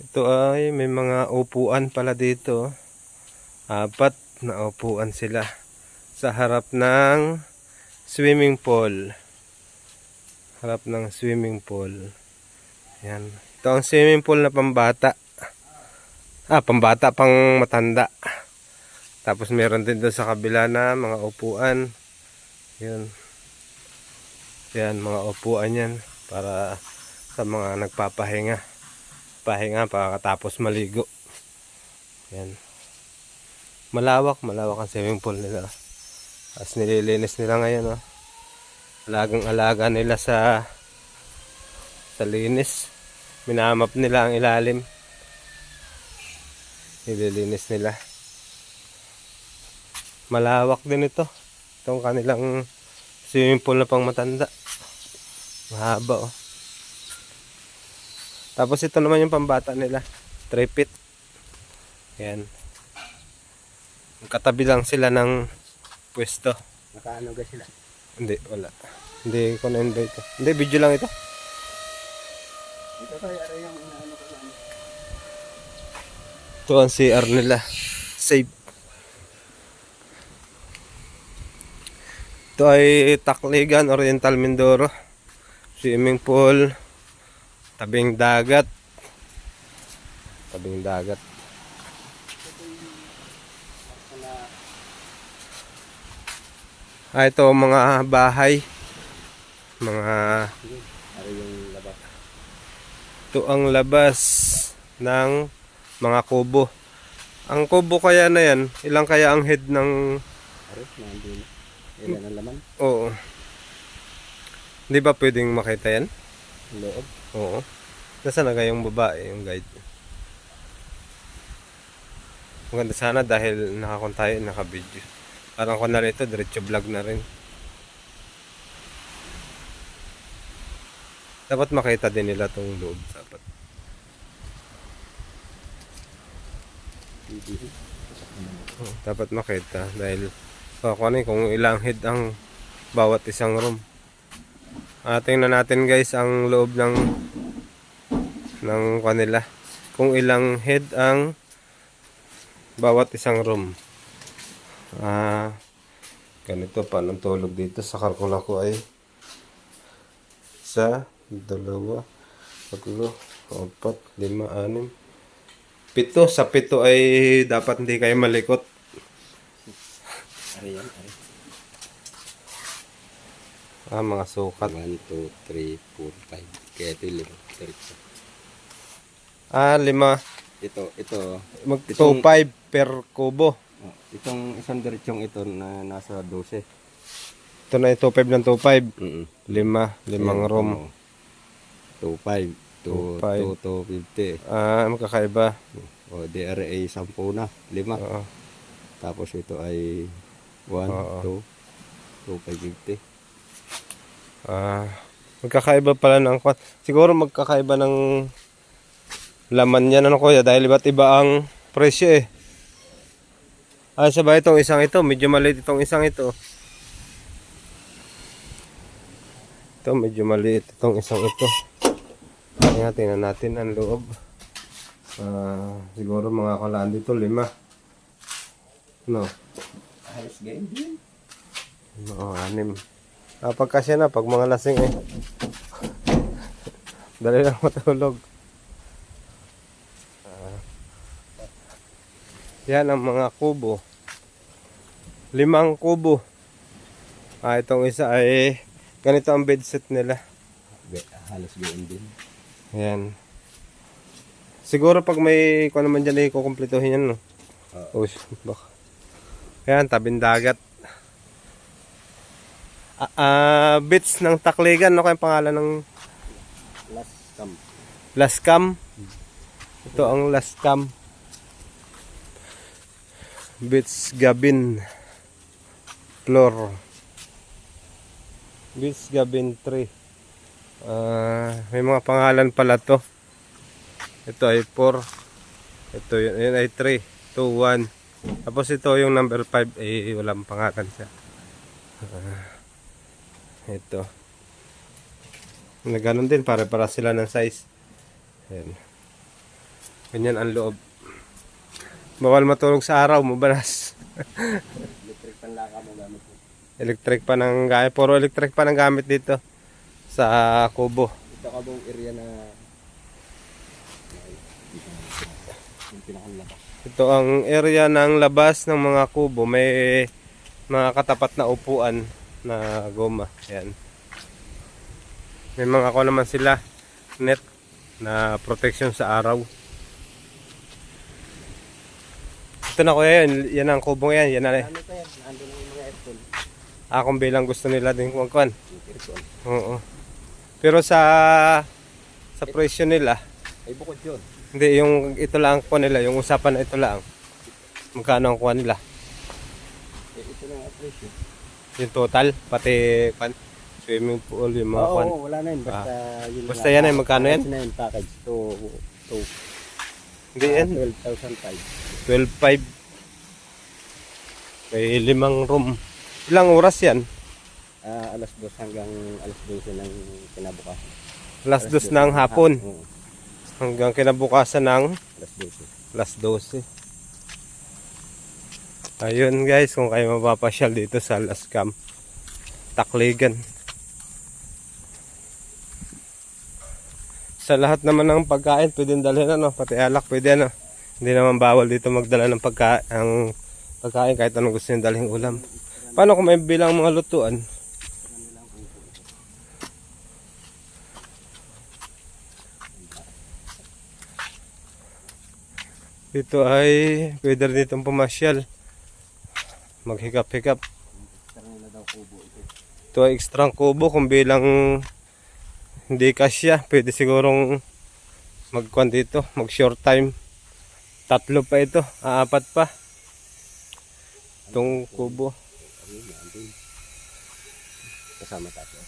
Ito ay may mga upuan pala dito. Apat na upuan sila sa harap ng swimming pool. Harap ng swimming pool. Yan. Ito ang swimming pool na pambata. Pambata pang matanda. Tapos meron din doon sa kabila na mga upuan. Yan. Yan, mga upuan yan para sa mga nagpapahinga. Pahinga pagkatapos maligo. Yan. Malawak ang swimming pool nila. As nililinis nila ngayon, oh. Alagang-alaga nila sa linis. Minamap nila ang ilalim. Nililinis nila. Malawak din ito. Itong kanilang swimming pool na pang matanda. Mahaba, oh. Tapos ito naman yung pambata nila. 3 feet. Yan. Katabi lang sila ng pwesto. Nakaano ga sila? Hindi, wala. Hindi ko na-invite. Hindi, video lang ito. Ito tayo, yung inaano ko na. Ito ang CR nila. Safe. Ito ay Tacligan, Oriental Mindoro. Swimming pool. Tabing dagat. Tabing dagat. Ito mga bahay. Mga Yung labas. ito ang labas ng mga kubo. Ang kubo kaya na yan, ilang kaya ang head ng... Aris, nandun. Ilan ang laman? Oo. Hindi ba pwedeng makita yan? Loob. Oo. Nasaan na yung babae, yung guide? Maganda sana dahil nakakuntayo, naka-video. Parang ko na rin ito, diretso vlog na rin. Dapat makita din nila itong loob. Dapat. Dapat makita dahil kung ilang head ang bawat isang room. Tingnan natin guys ang loob ng kanila. Kung ilang head ang bawat isang room. Ganito pa ng tulog dito sa kalkula ko ay sa 2, 3, 4, 5, 6, 7. Sa 7 ay dapat hindi kayo malikot. Ari yan, ari. Mga sukat. 1, 2, 3, 4, 5. Kaya ito yung 5. ito. Mag 2.5 per kubo. Itong isang diretsong ito na nasa 12. Ito na yung 2.5 ng 2.5. 5 Ayan, room. 2.5. 2.50. Magkakaiba. O, DRA 10 na. 5. Oo. Tapos ito ay 1, Oo. 2, 2.550. Magkakaiba pala ng siguro magkakaiba ng laman yan, ano kuya, dahil iba't iba ang presyo eh. Sabay itong isang ito, medyo maliit itong isang ito. Ito, medyo maliit itong isang ito. Kaya tingnan natin ang loob. Siguro mga kalaan dito, 5. No? Ayos game din. Oo, 6. Pagkasya na, pag mga lasing eh. Dali lang matulog. Yan ang mga kubo. 5 kubo. Itong isa ay ganito ang bed set nila. Halos game din. Ayan. Siguro pag may kung naman dyan ay kukumplituhin yan, no? Baka. Ayan, tabing dagat. Beach ng Tacligan, no? Kaya pangalan ng Last Cam. Ito ang Last Cam. Beach Gabin Floor. Beach Gabin 3. May mga pangalan pala to. Ito ay 4. Ito yun ay 3, 2, 1. Tapos ito yung number 5 ay walang pangalan siya. Ito. Na ganun din, para sila ng size. Ayan. Ganyan ang loob. Bawal matulog sa araw, mabalas. Electric panlaka mo gamit mo. Electric pa ng gamit. Puro electric pa ng gamit dito sa kubo. Ito ka buong area na yung pinakanlabas. Ito ang area ng labas ng mga kubo. May mga katapat na upuan na goma. Ayan. May mga ako naman sila net na protection sa araw. Ito na kuya yun. Yan ang kubong yan. Yan na. Ano pa yan? Nandun ang mga aircon. Kung bilang gusto nila din kumagkuhan. Yung aircon. Oo. Pero sa presyo nila, Ay bukod yun. hindi yung ito lang ang kuha nila, yung usapan na ito lang. Magkano ang kuha nila? Ito na nga presyo. Yung total, pati swimming pool, yung mga kuha. Oo, wala na yun. Basta yun na Basta lang. yan ay magkano yan? Package na yun, package. To Hindi yan. 12,500. 12.5. May 5 room. Ilang oras yan? Alas 2 hanggang alas 12 ng kinabukasan. Alas 2 ng hapon. Oo, Hanggang kinabukasan ng alas 12. alas 12. Ayun guys, kung kayo mapapasyal dito sa Lascam, Tacligan. Sa lahat naman ng pagkain, pwedeng dalhin ano, pati alak pwede ano. Hindi naman bawal dito magdala ng pagkain kahit anong gusto nyo dalhin ulam. Paano kung may bilang mga lutuan? Dito ay pwede rin ditong pumasyal. Maghikap-hikap. Ito ay ekstrang kubo kung bilang hindi kasya. Pwede sigurong magkuhan dito, mag short time. 3 pa ito, 4 pa. Itong kubo. Kasama tayo.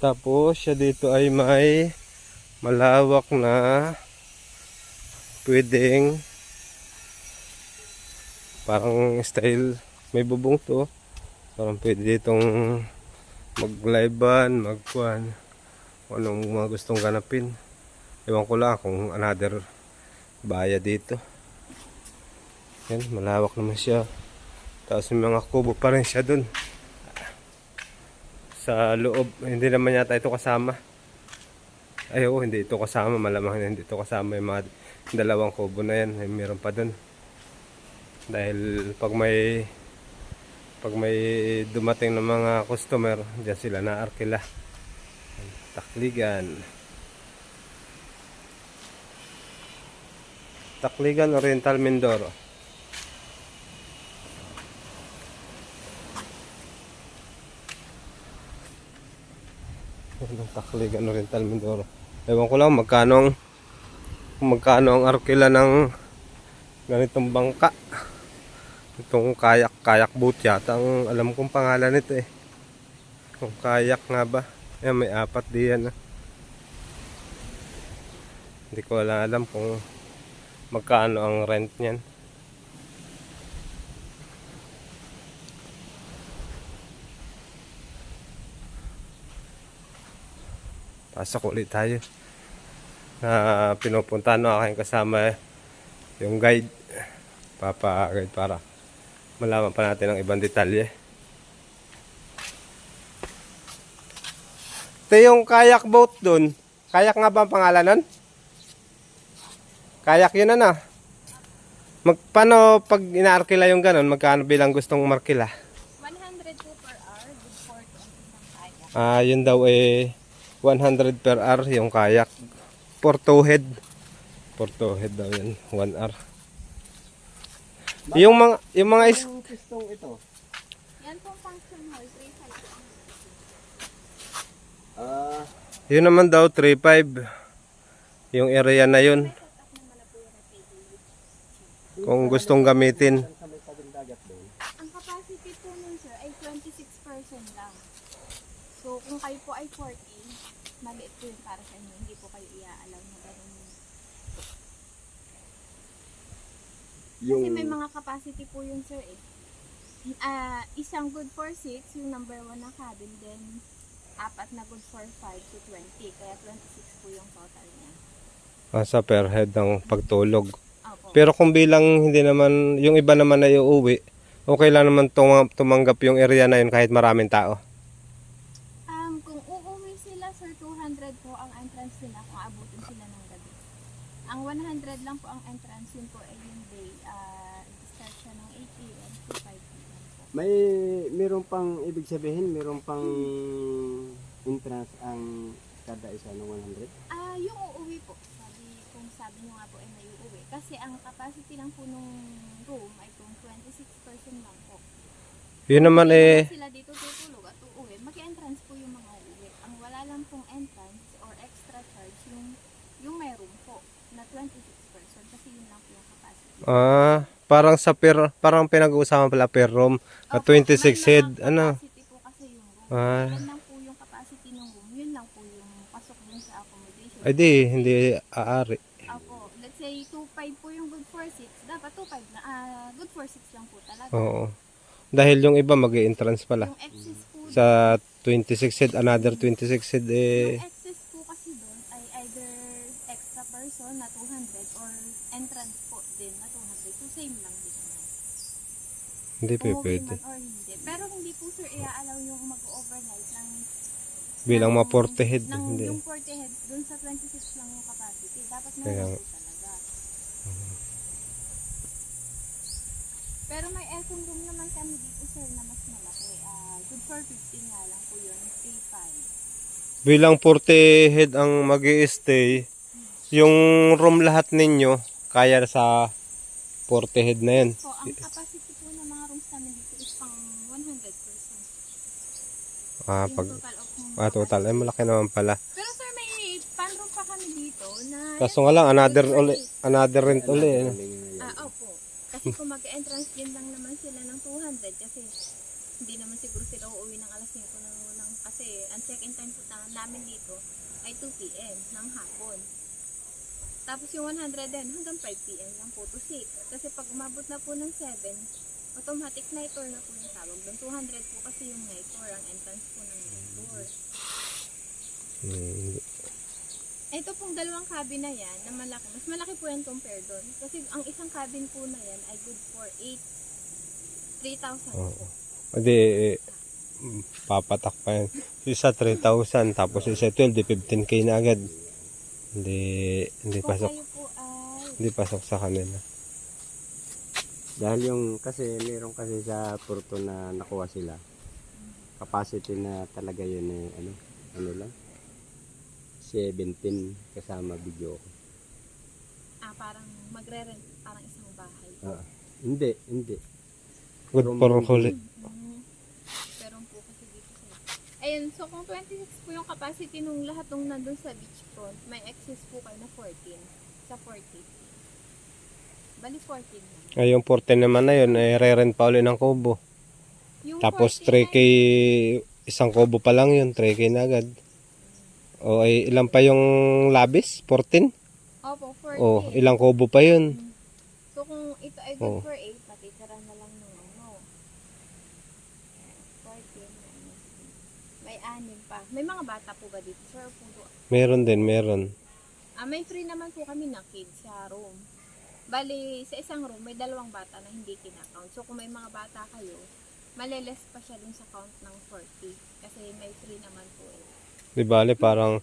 Tapos siya dito ay may malawak na pwedeng parang style, may bubong to. Parang pwede ditong mag-livean, magkuhan. Kung anong mga gustong ganapin. Ewan ko lang kung another baya dito. Yan, malawak naman siya. Tapos may mga kubo pa rin siya dun. Sa loob, hindi naman yata ito kasama. Ay oo, hindi ito kasama. Malamang hindi ito kasama yung mga dalawang kubo na yan. May meron pa dun. Dahil pag may dumating ng mga customer, diyan sila naarkila. Tacligan Oriental Mindoro. Tacligan Oriental Mindoro. Ewan ko lang magkano ang arkila ng ganitong bangka. Itong kayak boat yata ang alam kong pangalan nito eh. Kung kayak nga ba? Ayan, may 4 diyan. Hindi ko alam kung magkano ang rent niyan. Pasok ulit tayo. Pinupuntahan ng aking kasama yung guide. Papa-guide para malaman pa natin ang ibang detalye. Ito yung kayak boat dun. Kayak nga ba ang pangalan nun? Kayak yun ano. Paano pag inaarkila yung ganun, magkano bilang gustong markila? 100 po per hour, good for ang kayak. Yun daw eh 100 per hour yung kayak. For two head. For two head daw yun, 1 hour. Yung mga Ang pistong ito. Yan pong function hall, 3 yun naman daw 3.5. Yung area na yun. Kung gustong gamitin. Ang capacity po nun sir ay 26% lang. So kung kayo po ay 40, maliit po yun para sa inyo. Hindi po kayo i-allow na ganun. Kasi may mga capacity po yun sir eh. Isang good for 6, yung number 1 na cabin, then 4 na good for 5 to 20. Kaya 26 po yung total niya. Sa per head ng pagtulog. Opo. Pero kung bilang hindi naman, yung iba naman ay uuwi, okay lang naman tumanggap yung area na yun kahit maraming tao. Kung uuwi sila, sir, 200 po ang entrance nila kung abutin sila ng gabi. Ang 100 lang po ang entrance, yun po ay yung day. Start siya ng 8 a.m. to 5 p.m. po. Meron pang ibig sabihin, meron pang entrance ang kada isa ng 100. Yung uuwi po, sabi nyo nga po ay may uuwi. Kasi ang capacity lang po nung room ay kung 26% lang po. Yun naman Kung eh, sila dito tutulog at uuwi, mag-entrance po yung mga uuwi. Ang wala lang pong entrance or extra charge, yung may room po na 26%. Kasi yun lang po yung capacity. parang parang pinag-uusapan pala per room na Opo, 26 may head, mga ano? capacity po kasi yung room. Ah. Yan lang po yung capacity ng room. Yun lang po yung pasok dun sa accommodation. Ay di, hindi aari. Opo, let's say 2.5 po yung good for 6. Dapat 2.5 na, good for 6 lang po talaga. Oo. Dahil yung iba mag-entrance pala. Yung excess po, Sa 26 head, another 26 head yung eh, excess po kasi doon ay either extra person na 200 or entrance po din na 200. So same lang din naman. hindi pa Umuwi pwede. man or hindi. Pero hindi po sir i-allow yung mag-overnight ng Bilang mga 40 head, ng hindi. yung 40 heads doon sa 26 lang yung capacity. Dapat Kaya meron po talaga. Pero may aircon room naman kami dito sir na mas malaki. Good for 50 nga lang po yun. 3.5. Bilang 40 head ang mag-i-stay, yung room lahat ninyo, kaya sa 40 head na yan. So, ang capacity po ng mga rooms namin dito is pang 100%. Yung Pag total of mga total, ay malaki naman pala. Pero sir, may pan room pa kami dito na... Kaso nga lang, another rent uli. Opo. Kasi kung mag-entrance din lang naman sila ng 200 kasi hindi naman siguro sila uuwi ng alas 5 kasi ang check-in time po namin dito ay 2 p.m. ng hapon. Tapos yung 100 din hanggang 5 p.m. lang po to 6. Kasi pag umabot na po ng 7, automatic night tour na po yung tawag. Doon 200 po kasi yung night tour, ang entrance po ng night tour. Ito pong dalawang cabin na yan na malaki. Mas malaki po yan compare doon. Kasi ang isang cabin po na yan ay good for 3,000 po. Hindi, papatak pa yan. Isa 3,000, tapos isa 12, di 15k na agad. Hindi Kung pasok. kayo po ay... Hindi pasok sa kanila. Dahil meron kasi sa Porto na nakuha sila. Capacity na talaga yun eh, ano lang. 17 kasama video. Parang magre-rent parang isang bahay. Hindi. Good for huli. Pero po kasi dito sa... Ayun, so kung 26 po yung capacity nung lahat nung nandun sa beachfront, may excess po kayo na 14. Sa 40. Bali 14 lang. Ay, yung 14 naman na yun, re-rent pa uli ng kubo. Yung Tapos 40 3k, isang kubo pa lang yun, 3k na agad. O ay ilan pa yung labis? 14? Opo, 40. O ilang kubo pa yun? So kung ito ay good for 8, matitira na lang ng 14 minus 8. May 6 pa. May mga bata po ba dito? Sir, puto. Meron din, meron. May free naman po kami na kids sa room. Bali, sa isang room, may 2 bata na hindi kinakount. So kung may mga bata kayo, maliles pa siya dun sa count ng 40. Kasi may free naman po eh. Di bale parang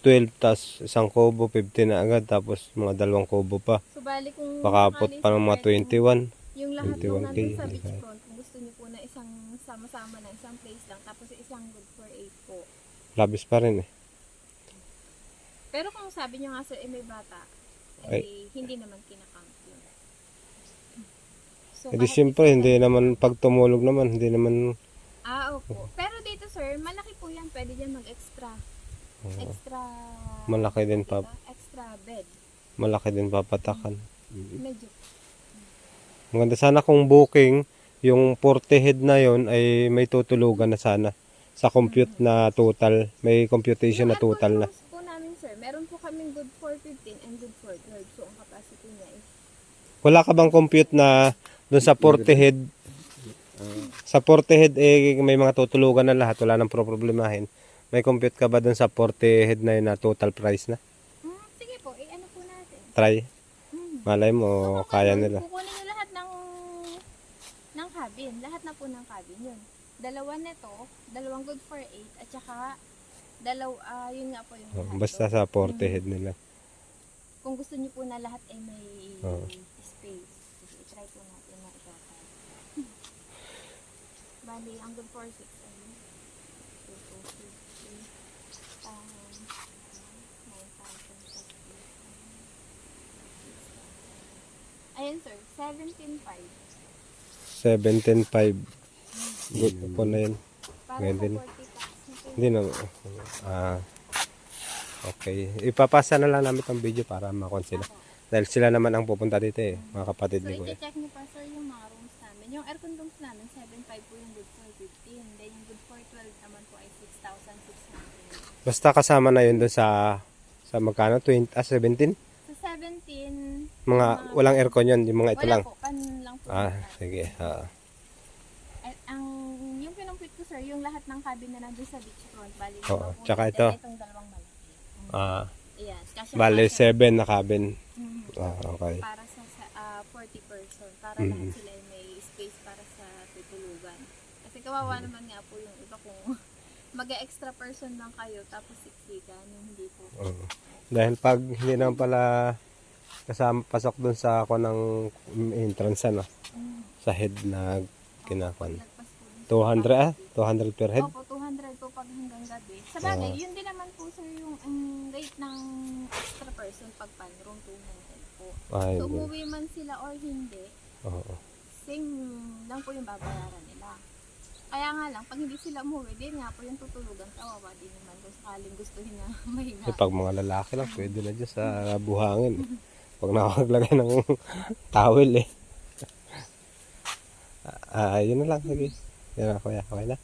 12 tas isang kubo, 15 na agad, tapos mga 2 kubo pa. So bali kung Pakapot sakali, pa ng mga sir, 21. yung lahat ng 21K. nandun sa beachfront, kung gusto niyo po na isang sama-sama na isang place lang, tapos isang good for 8 po. Labis pa rin eh. Pero kung sabi niyo nga sir, may bata, hindi naman kinakount yun. So, E di kahit siyempre, isa- hindi naman pag tumulog naman, hindi naman Opo. Pero dito sir, malaki po yan. Pwede dyan mag-extra. Extra... malaki din pa, Extra bed. malaki din papatakan. Medyo. Maganda sana kung booking, yung 40 head na yon ay may tutulugan na sana. Sa compute na total, may computation na total na. Yung po namin sir, meron po kaming good for 15 and good for 12. So, ang capacity niya is... Wala ka bang compute na doon sa 40 head? Sa 40 head may mga tutulugan na lahat, wala nang problemahin. May compute ka ba doon sa 40 head na yun na total price na? sige po, try. Malay mo, kaya nila. Kukunin nyo lahat ng cabin. Lahat na po ng cabin yun. Dalawa nito, dalawang good for 8, at saka yun nga po yung lahat. Basta sa 40 head nila. Kung gusto niyo po na lahat ay may Oo. space, sige, i-try po natin na ito. Bali, ang good for 6 ay 9,000 plus 8. Ayun sir, 17,500. 17.5. Good po na yun. Para Ngayon sa din. 40 packs. Hindi na. Okay. Ipapasa na lang namin ang video para makon sila. Dahil sila naman ang pupunta dito eh. Mga kapatid So, ni Kuya. i-check niyo pa sir yung mga rooms namin. Yung aircon rooms namin, 7,500 po yung good for 15. Then yung good for 12 naman po ay 6,600. Basta kasama na yun doon sa magkano? 17? Sa 17, Mga walang aircon yun. Yung mga ito wala lang. po, pan lang po. Sige. At yung pinumpit ko sir, yung lahat ng cabin na nandun sa beachfront, bali Oo, po, tsaka then ito. itong dalawang malaki. Yes, kasi Bale, 7 na cabin. Okay. para sa 40 person, para Mhm. lahat sila ay may space para sa tutulugan. Kasi kawawa naman nga po yung iba kung mag-extra person lang kayo tapos siksikan, yung hindi po. Dahil pag hindi naman pala kasama pasok doon sa ako ng entrance ano, sa head na kinakwan. Lagpas po dun sa 200 per head. Opo, 200 po pag hanggang gabi. Sa bagay, yun din naman po sir yung rate ng extra person pag pan-room 200 po. Ay, So umuwi man sila or hindi, oo. same lang po yung babayaran nila. Kaya nga lang, pag hindi sila umuwi, din nga po yung tutulugan, kawawa din naman kung sakaling gustuhin na mahinga. Pag mga lalaki lang, pwede na dyan sa buhangin. Pag nakapaglagay ng towel eh. Yun na lang. Sige. Yan na kuya. Okay na.